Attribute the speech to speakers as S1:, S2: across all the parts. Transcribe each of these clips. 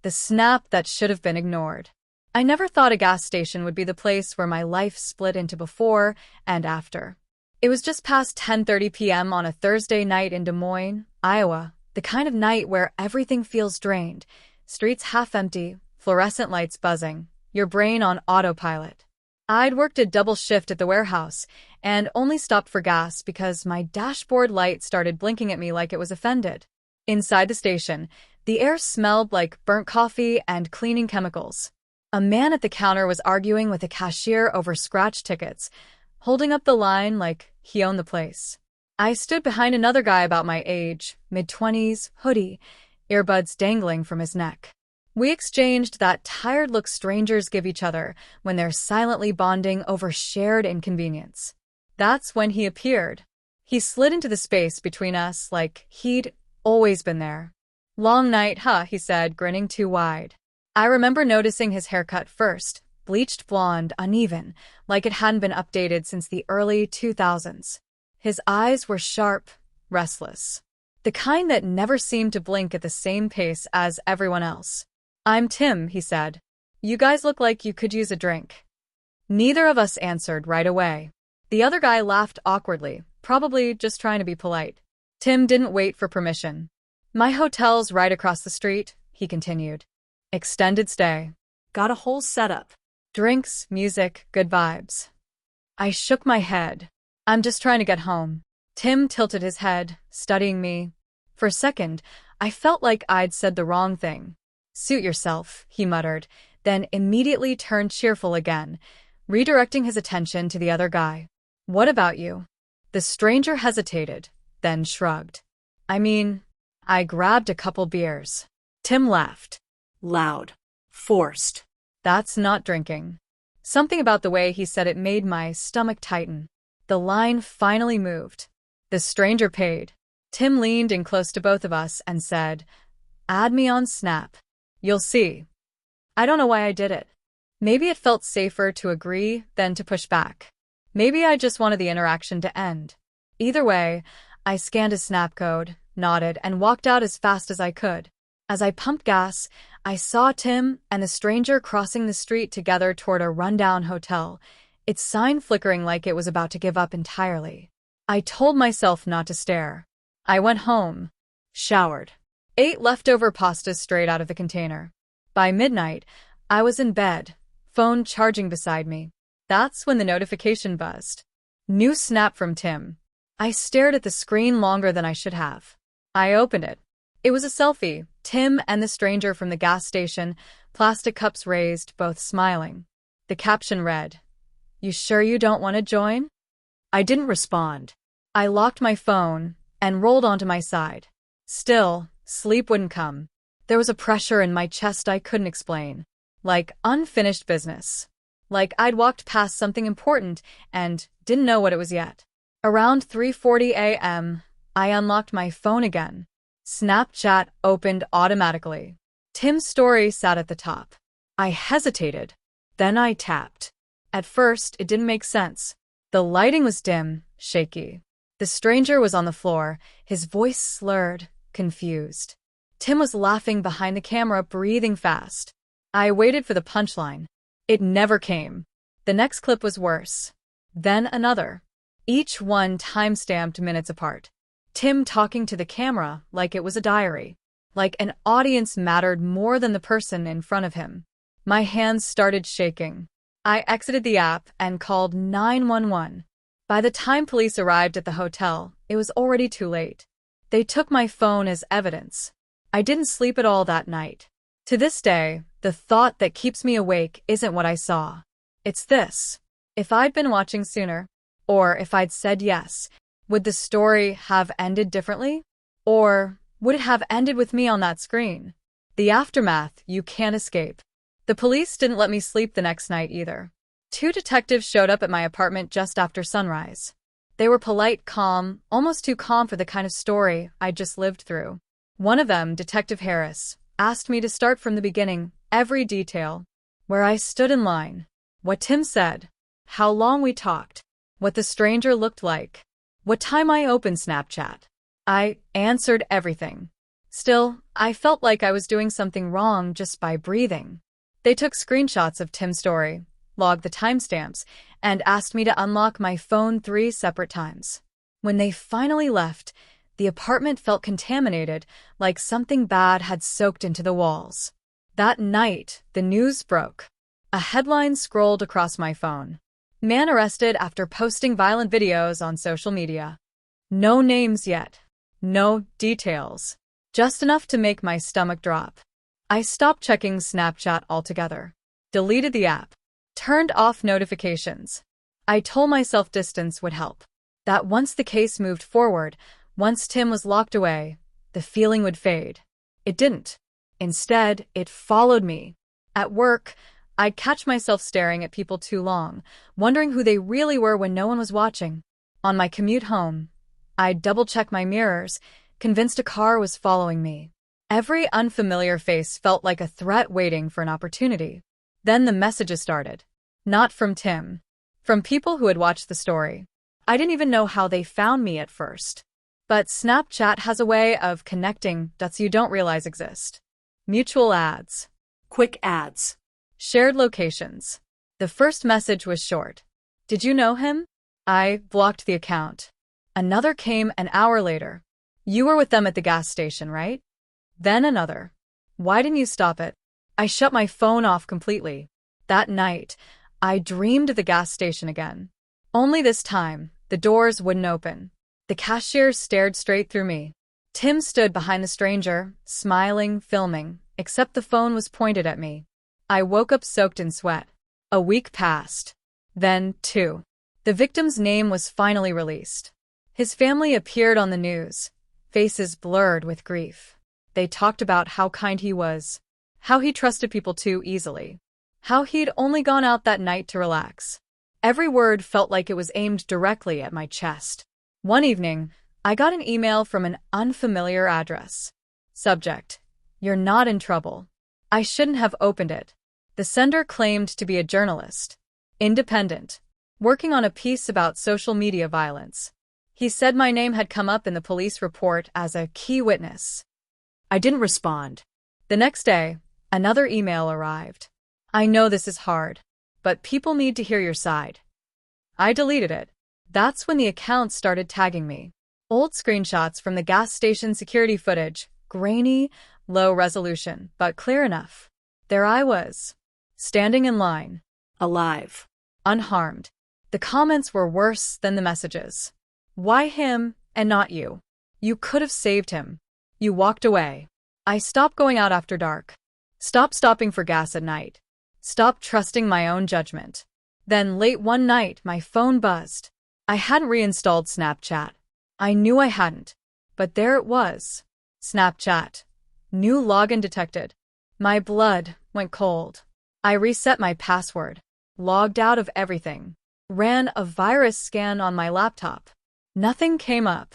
S1: The snap that should have been ignored. I never thought a gas station would be the place where my life split into before and after. It was just past 10:30 p.m. on a Thursday night in Des Moines, Iowa, the kind of night where everything feels drained, streets half empty, fluorescent lights buzzing, your brain on autopilot. I'd worked a double shift at the warehouse and only stopped for gas because my dashboard light started blinking at me like it was offended. Inside the station, the air smelled like burnt coffee and cleaning chemicals. A man at the counter was arguing with a cashier over scratch tickets, holding up the line like he owned the place. I stood behind another guy about my age, mid-20s, hoodie, earbuds dangling from his neck. We exchanged that tired look strangers give each other when they're silently bonding over shared inconvenience. That's when he appeared. He slid into the space between us like he'd always been there. "Long night, huh?" he said, grinning too wide. I remember noticing his haircut first, bleached blonde, uneven, like it hadn't been updated since the early 2000s. His eyes were sharp, restless. The kind that never seemed to blink at the same pace as everyone else. "I'm Tim," he said. "You guys look like you could use a drink." Neither of us answered right away. The other guy laughed awkwardly, probably just trying to be polite. Tim didn't wait for permission. "My hotel's right across the street," he continued. "Extended stay. Got a whole setup. Drinks, music, good vibes." I shook my head. "I'm just trying to get home." Tim tilted his head, studying me. For a second, I felt like I'd said the wrong thing. "Suit yourself," he muttered, then immediately turned cheerful again, redirecting his attention to the other guy. "What about you?" The stranger hesitated, then shrugged. I grabbed a couple beers." Tim laughed. Loud. Forced. "That's not drinking." Something about the way he said it made my stomach tighten. The line finally moved. The stranger paid. Tim leaned in close to both of us and said, "Add me on Snap. You'll see." I don't know why I did it. Maybe it felt safer to agree than to push back. Maybe I just wanted the interaction to end. Either way, I scanned his Snap code, nodded, and walked out as fast as I could. As I pumped gas, I saw Tim and the stranger crossing the street together toward a rundown hotel, its sign flickering like it was about to give up entirely. I told myself not to stare. I went home, showered, ate leftover pasta straight out of the container. By midnight, I was in bed, phone charging beside me. That's when the notification buzzed. New Snap from Tim. I stared at the screen longer than I should have. I opened it. It was a selfie, Tim and the stranger from the gas station, plastic cups raised, both smiling. The caption read, "You sure you don't want to join?" I didn't respond. I locked my phone and rolled onto my side. Still, sleep wouldn't come. There was a pressure in my chest I couldn't explain. Like unfinished business. Like I'd walked past something important and didn't know what it was yet. Around 3:40 a.m., I unlocked my phone again. Snapchat opened automatically. Tim's story sat at the top. I hesitated. Then I tapped. At first, it didn't make sense. The lighting was dim, shaky. The stranger was on the floor, his voice slurred, confused. Tim was laughing behind the camera, breathing fast. I waited for the punchline. It never came. The next clip was worse. Then another. Each one time-stamped minutes apart. Tim talking to the camera like it was a diary. Like an audience mattered more than the person in front of him. My hands started shaking. I exited the app and called 911. By the time police arrived at the hotel, it was already too late. They took my phone as evidence. I didn't sleep at all that night. To this day, the thought that keeps me awake isn't what I saw. It's this. If I'd been watching sooner, or if I'd said yes, would the story have ended differently? Or would it have ended with me on that screen? The aftermath you can't escape. The police didn't let me sleep the next night either. 2 detectives showed up at my apartment just after sunrise. They were polite, calm, almost too calm for the kind of story I'd just lived through. One of them, Detective Harris, asked me to start from the beginning, every detail. Where I stood in line. What Tim said. How long we talked. What the stranger looked like. What time I opened Snapchat. I answered everything. Still, I felt like I was doing something wrong just by breathing. They took screenshots of Tim's story, logged the timestamps, and asked me to unlock my phone 3 separate times. When they finally left, the apartment felt contaminated, like something bad had soaked into the walls. That night, the news broke. A headline scrolled across my phone. Man arrested after posting violent videos on social media. No names yet. No details. Just enough to make my stomach drop. I stopped checking Snapchat altogether. Deleted the app. Turned off notifications. I told myself distance would help. That once the case moved forward, once Tim was locked away, the feeling would fade. It didn't. Instead, it followed me. At work, I'd catch myself staring at people too long, wondering who they really were when no one was watching. On my commute home, I'd double-check my mirrors, convinced a car was following me. Every unfamiliar face felt like a threat waiting for an opportunity. Then the messages started. Not from Tim. From people who had watched the story. I didn't even know how they found me at first. But Snapchat has a way of connecting dots you don't realize exist. Mutual ads. Quick ads. Shared locations. The first message was short. Did you know him? I blocked the account. Another came an hour later. You were with them at the gas station, right? Then another. Why didn't you stop it? I shut my phone off completely. That night, I dreamed of the gas station again. Only this time, the doors wouldn't open. The cashier stared straight through me. Tim stood behind the stranger, smiling, filming, except the phone was pointed at me. I woke up soaked in sweat. A week passed. Then, 2. The victim's name was finally released. His family appeared on the news, faces blurred with grief. They talked about how kind he was, how he trusted people too easily, how he'd only gone out that night to relax. Every word felt like it was aimed directly at my chest. One evening, I got an email from an unfamiliar address. Subject: You're not in trouble. I shouldn't have opened it. The sender claimed to be a journalist. Independent. Working on a piece about social media violence. He said my name had come up in the police report as a key witness. I didn't respond. The next day, another email arrived. I know this is hard, but people need to hear your side. I deleted it. That's when the account started tagging me. Old screenshots from the gas station security footage, grainy, low resolution, but clear enough. There I was, standing in line, alive, unharmed. The comments were worse than the messages. Why him and not you? You could have saved him. You walked away. I stopped going out after dark. Stopped stopping for gas at night. Stopped trusting my own judgment. Then late one night, my phone buzzed. I hadn't reinstalled Snapchat. I knew I hadn't. But there it was. Snapchat. New login detected. My blood went cold. I reset my password. Logged out of everything. Ran a virus scan on my laptop. Nothing came up.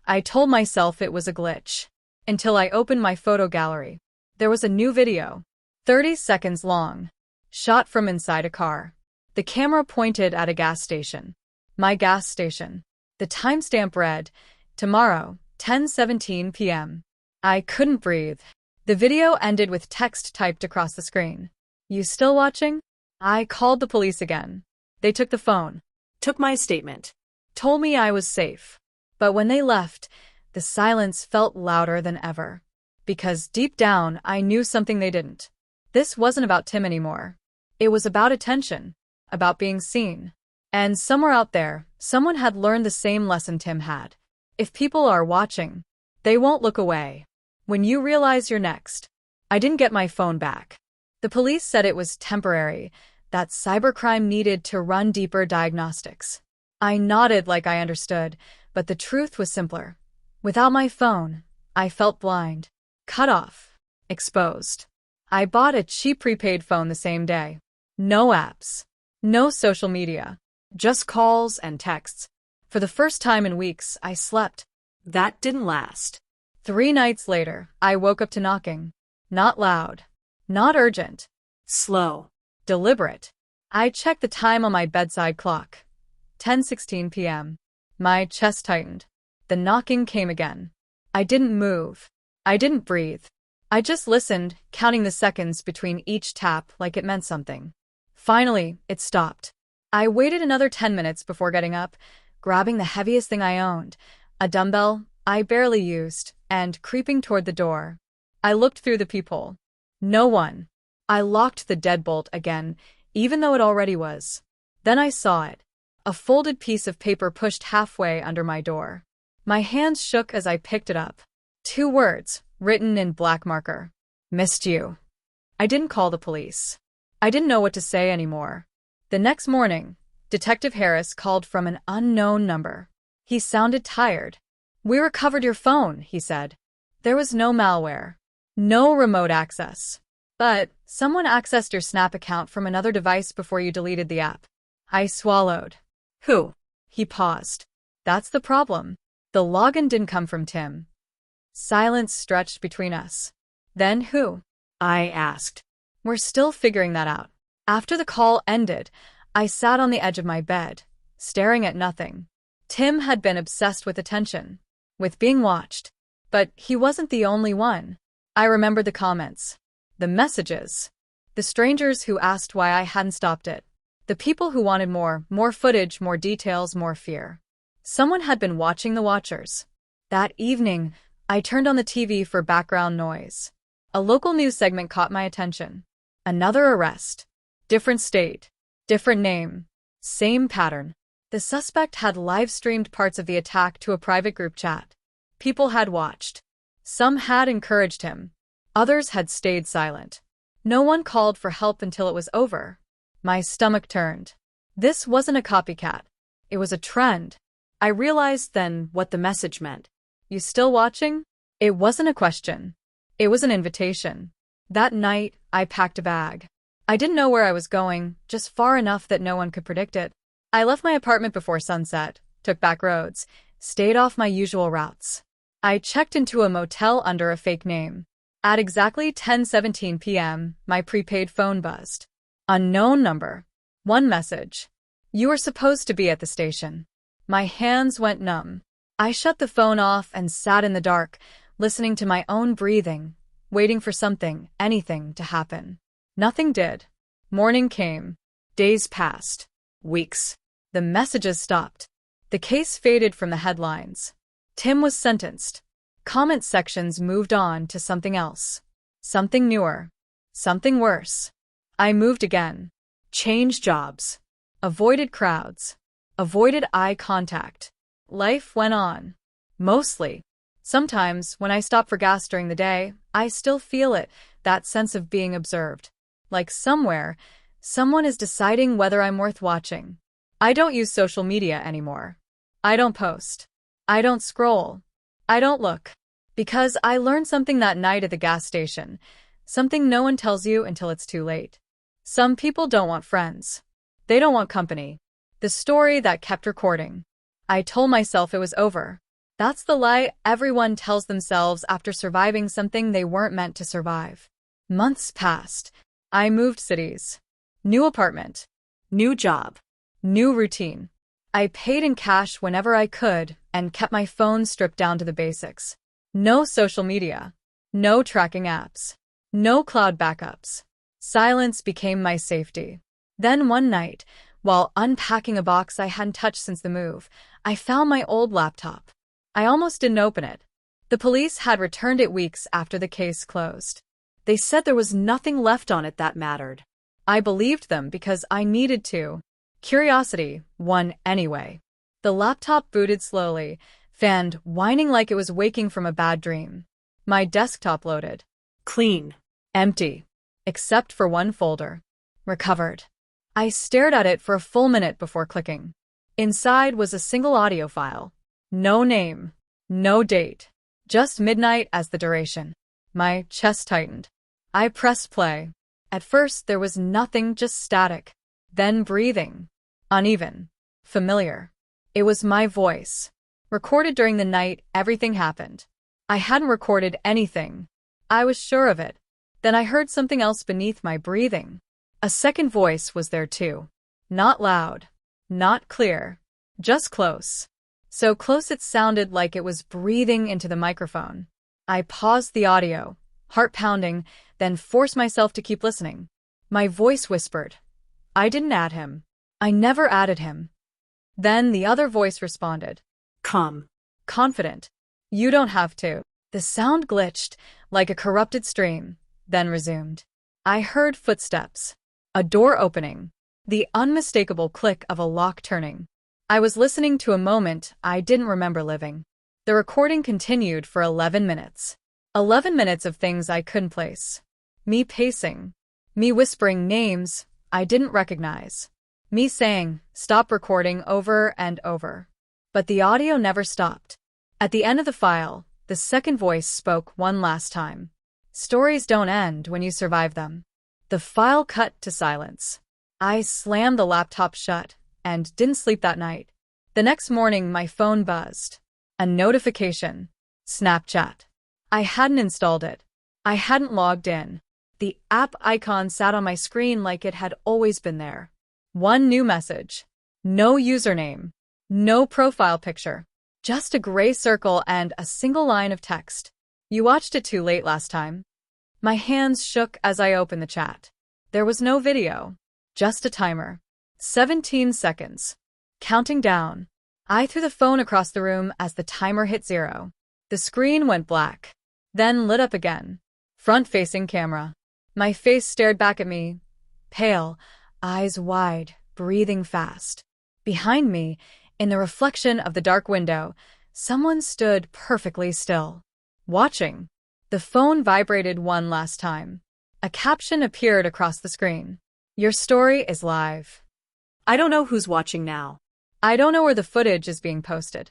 S1: I told myself it was a glitch. Until I opened my photo gallery. There was a new video. 30 seconds long. Shot from inside a car. The camera pointed at a gas station. My gas station. The timestamp read, tomorrow, 10:17 p.m. I couldn't breathe. The video ended with text typed across the screen. You still watching? I called the police again. They took the phone. Took my statement. Told me I was safe. But when they left, the silence felt louder than ever. Because deep down, I knew something they didn't. This wasn't about Tim anymore. It was about attention. About being seen. And somewhere out there, someone had learned the same lesson Tim had. If people are watching, they won't look away. When you realize you're next. I didn't get my phone back. The police said it was temporary, that cybercrime needed to run deeper diagnostics. I nodded like I understood, but the truth was simpler. Without my phone, I felt blind. Cut off. Exposed. I bought a cheap prepaid phone the same day. No apps. No social media. Just calls and texts. For the first time in weeks, I slept. That didn't last. 3 nights later, I woke up to knocking. Not loud. Not urgent. Slow. Deliberate. I checked the time on my bedside clock. 10:16 p.m. My chest tightened. The knocking came again. I didn't move. I didn't breathe. I just listened, counting the seconds between each tap like it meant something. Finally, it stopped. I waited another 10 minutes before getting up, grabbing the heaviest thing I owned, a dumbbell I barely used, and creeping toward the door. I looked through the peephole. No one. I locked the deadbolt again, even though it already was. Then I saw it. A folded piece of paper pushed halfway under my door. My hands shook as I picked it up. 2 words, written in black marker. Missed you. I didn't call the police. I didn't know what to say anymore. The next morning, Detective Harris called from an unknown number. He sounded tired. We recovered your phone, he said. There was no malware. No remote access. But someone accessed your Snap account from another device before you deleted the app. I swallowed. Who? He paused. That's the problem. The login didn't come from Tim. Silence stretched between us. Then who? I asked. We're still figuring that out. After the call ended, I sat on the edge of my bed, staring at nothing. Tim had been obsessed with attention, with being watched. But he wasn't the only one. I remembered the comments, the messages, the strangers who asked why I hadn't stopped it, the people who wanted more footage, more details, more fear. Someone had been watching the watchers. That evening, I turned on the TV for background noise. A local news segment caught my attention. Another arrest. Different state. Different name. Same pattern. The suspect had live-streamed parts of the attack to a private group chat. People had watched. Some had encouraged him. Others had stayed silent. No one called for help until it was over. My stomach turned. This wasn't a copycat. It was a trend. I realized then what the message meant. You still watching? It wasn't a question. It was an invitation. That night, I packed a bag. I didn't know where I was going, just far enough that no one could predict it. I left my apartment before sunset, took back roads, stayed off my usual routes. I checked into a motel under a fake name. At exactly 10:17 p.m., my prepaid phone buzzed. Unknown number. One message. You were supposed to be at the station. My hands went numb. I shut the phone off and sat in the dark, listening to my own breathing, waiting for something, anything, to happen. Nothing did. Morning came. Days passed. Weeks. The messages stopped. The case faded from the headlines. Tim was sentenced. Comment sections moved on to something else. Something newer. Something worse. I moved again. Changed jobs. Avoided crowds. Avoided eye contact. Life went on. Mostly. Sometimes, when I stop for gas during the day, I still feel it, that sense of being observed. Like somewhere, someone is deciding whether I'm worth watching. I don't use social media anymore. I don't post. I don't scroll. I don't look. Because I learned something that night at the gas station. Something no one tells you until it's too late. Some people don't want friends. They don't want company. The story that kept recording. I told myself it was over. That's the lie everyone tells themselves after surviving something they weren't meant to survive. Months passed. I moved cities. New apartment. New job. New routine. I paid in cash whenever I could and kept my phone stripped down to the basics. No social media. No tracking apps. No cloud backups. Silence became my safety. Then one night, while unpacking a box I hadn't touched since the move, I found my old laptop. I almost didn't open it. The police had returned it weeks after the case closed. They said there was nothing left on it that mattered. I believed them because I needed to. Curiosity won anyway. The laptop booted slowly, fanned, whining like it was waking from a bad dream. My desktop loaded. Clean. Empty. Except for one folder. Recovered. I stared at it for a full minute before clicking. Inside was a single audio file. No name. No date. Just midnight as the duration. My chest tightened. I pressed play. At first there was nothing, just static. Then breathing. Uneven. Familiar. It was my voice. Recorded during the night, everything happened. I hadn't recorded anything. I was sure of it. Then I heard something else beneath my breathing. A second voice was there too. Not loud. Not clear. Just close. So close it sounded like it was breathing into the microphone. I paused the audio, heart pounding, then forced myself to keep listening. My voice whispered, "I didn't add him. I never added him." Then the other voice responded,
S2: Come.
S1: confident, "You don't have to." The sound glitched, like a corrupted stream, then resumed. I heard footsteps, a door opening, the unmistakable click of a lock turning. I was listening to a moment I didn't remember living. The recording continued for 11 minutes. 11 minutes of things I couldn't place. Me pacing. Me whispering names I didn't recognize. Me saying, "Stop recording," over and over. But the audio never stopped. At the end of the file, the second voice spoke one last time. "Stories don't end when you survive them." The file cut to silence. I slammed the laptop shut and didn't sleep that night. The next morning, my phone buzzed. A notification. Snapchat. I hadn't installed it. I hadn't logged in. The app icon sat on my screen like it had always been there. One new message. No username. No profile picture. Just a gray circle and a single line of text. "You watched it too late last time." My hands shook as I opened the chat. There was no video. Just a timer. 17 seconds. Counting down. I threw the phone across the room as the timer hit 0. The screen went black. Then lit up again. Front-facing camera. My face stared back at me. Pale, eyes wide, breathing fast. Behind me, in the reflection of the dark window, someone stood perfectly still. Watching. The phone vibrated one last time. A caption appeared across the screen. "Your story is live."
S2: I don't know who's watching now.
S1: I don't know where the footage is being posted.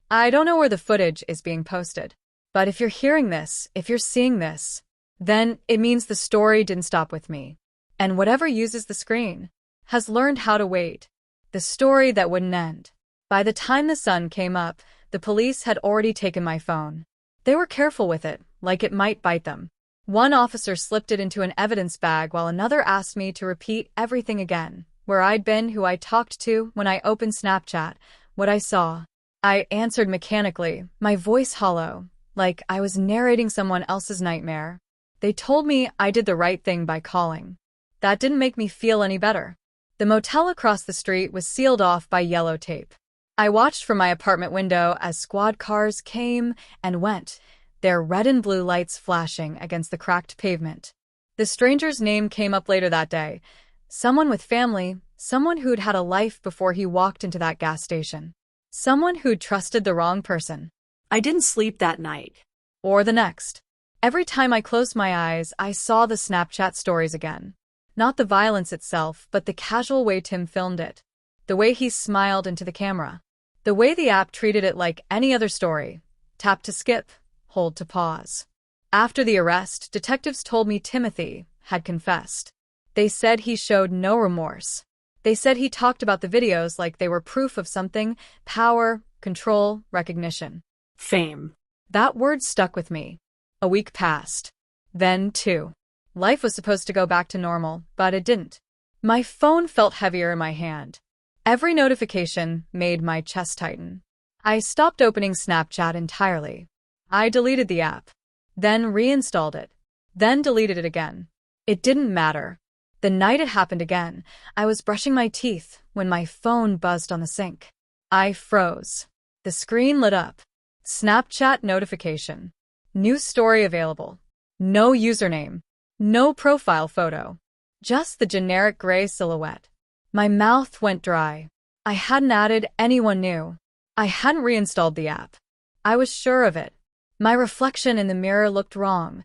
S1: I don't know where the footage is being posted. But if you're hearing this, if you're seeing this, then it means the story didn't stop with me. And whatever uses the screen has learned how to wait. The story that wouldn't end. By the time the sun came up, the police had already taken my phone. They were careful with it, like it might bite them. One officer slipped it into an evidence bag while another asked me to repeat everything again. Where I'd been, who I talked to, when I opened Snapchat, what I saw. I answered mechanically, my voice hollow, like I was narrating someone else's nightmare. They told me I did the right thing by calling. That didn't make me feel any better. The motel across the street was sealed off by yellow tape. I watched from my apartment window as squad cars came and went, their red and blue lights flashing against the cracked pavement. The stranger's name came up later that day. Someone with family, someone who'd had a life before he walked into that gas station. Someone who'd trusted the wrong person.
S2: I didn't sleep that night.
S1: Or the next. Every time I closed my eyes, I saw the Snapchat stories again. Not the violence itself, but the casual way Tim filmed it. The way he smiled into the camera. The way the app treated it like any other story. Tap to skip, hold to pause. After the arrest, detectives told me Timothy had confessed. They said he showed no remorse. They said he talked about the videos like they were proof of something: power, control, recognition.
S2: Fame.
S1: That word stuck with me. A week passed. Then 2. Life was supposed to go back to normal, but it didn't. My phone felt heavier in my hand. Every notification made my chest tighten. I stopped opening Snapchat entirely. I deleted the app. Then reinstalled it. Then deleted it again. It didn't matter. The night it happened again, I was brushing my teeth when my phone buzzed on the sink. I froze. The screen lit up. Snapchat notification. New story available. No username. No profile photo. Just the generic gray silhouette. My mouth went dry. I hadn't added anyone new. I hadn't reinstalled the app. I was sure of it. My reflection in the mirror looked wrong.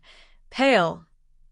S1: Pale.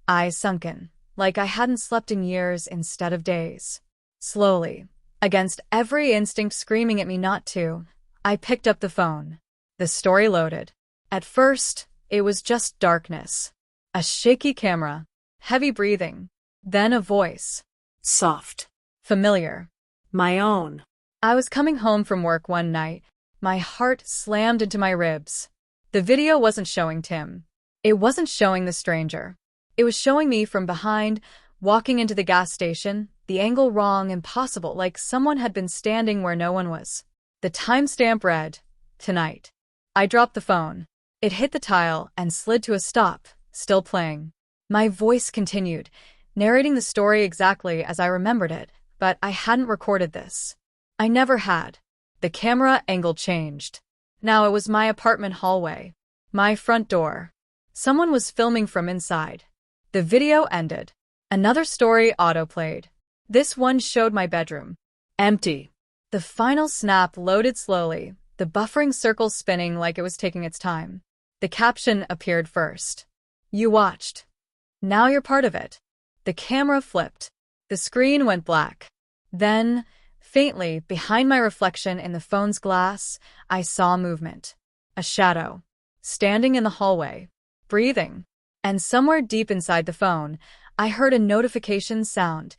S1: Eyes sunken. Like I hadn't slept in years instead of days. Slowly, against every instinct screaming at me not to, I picked up the phone. The story loaded. At first, it was just darkness. A shaky camera. Heavy breathing. Then a voice.
S2: Soft.
S1: Familiar.
S2: My own.
S1: I was coming home from work one night. My heart slammed into my ribs. The video wasn't showing Tim. It wasn't showing the stranger. It was showing me from behind, walking into the gas station, the angle wrong, impossible, like someone had been standing where no one was. The timestamp read, tonight. I dropped the phone. It hit the tile and slid to a stop, still playing. My voice continued, narrating the story exactly as I remembered it, but I hadn't recorded this. I never had. The camera angle changed. Now it was my apartment hallway. My front door. Someone was filming from inside. The video ended. Another story autoplayed. This one showed my bedroom.
S2: Empty.
S1: The final snap loaded slowly, the buffering circle spinning like it was taking its time. The caption appeared first. You watched. Now you're part of it. The camera flipped. The screen went black. Then, faintly, behind my reflection in the phone's glass, I saw movement. A shadow. Standing in the hallway. Breathing. And somewhere deep inside the phone, I heard a notification sound.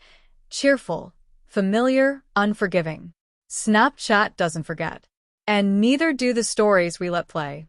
S1: Cheerful. Familiar. Unforgiving. Snapchat doesn't forget. And neither do the stories we let play.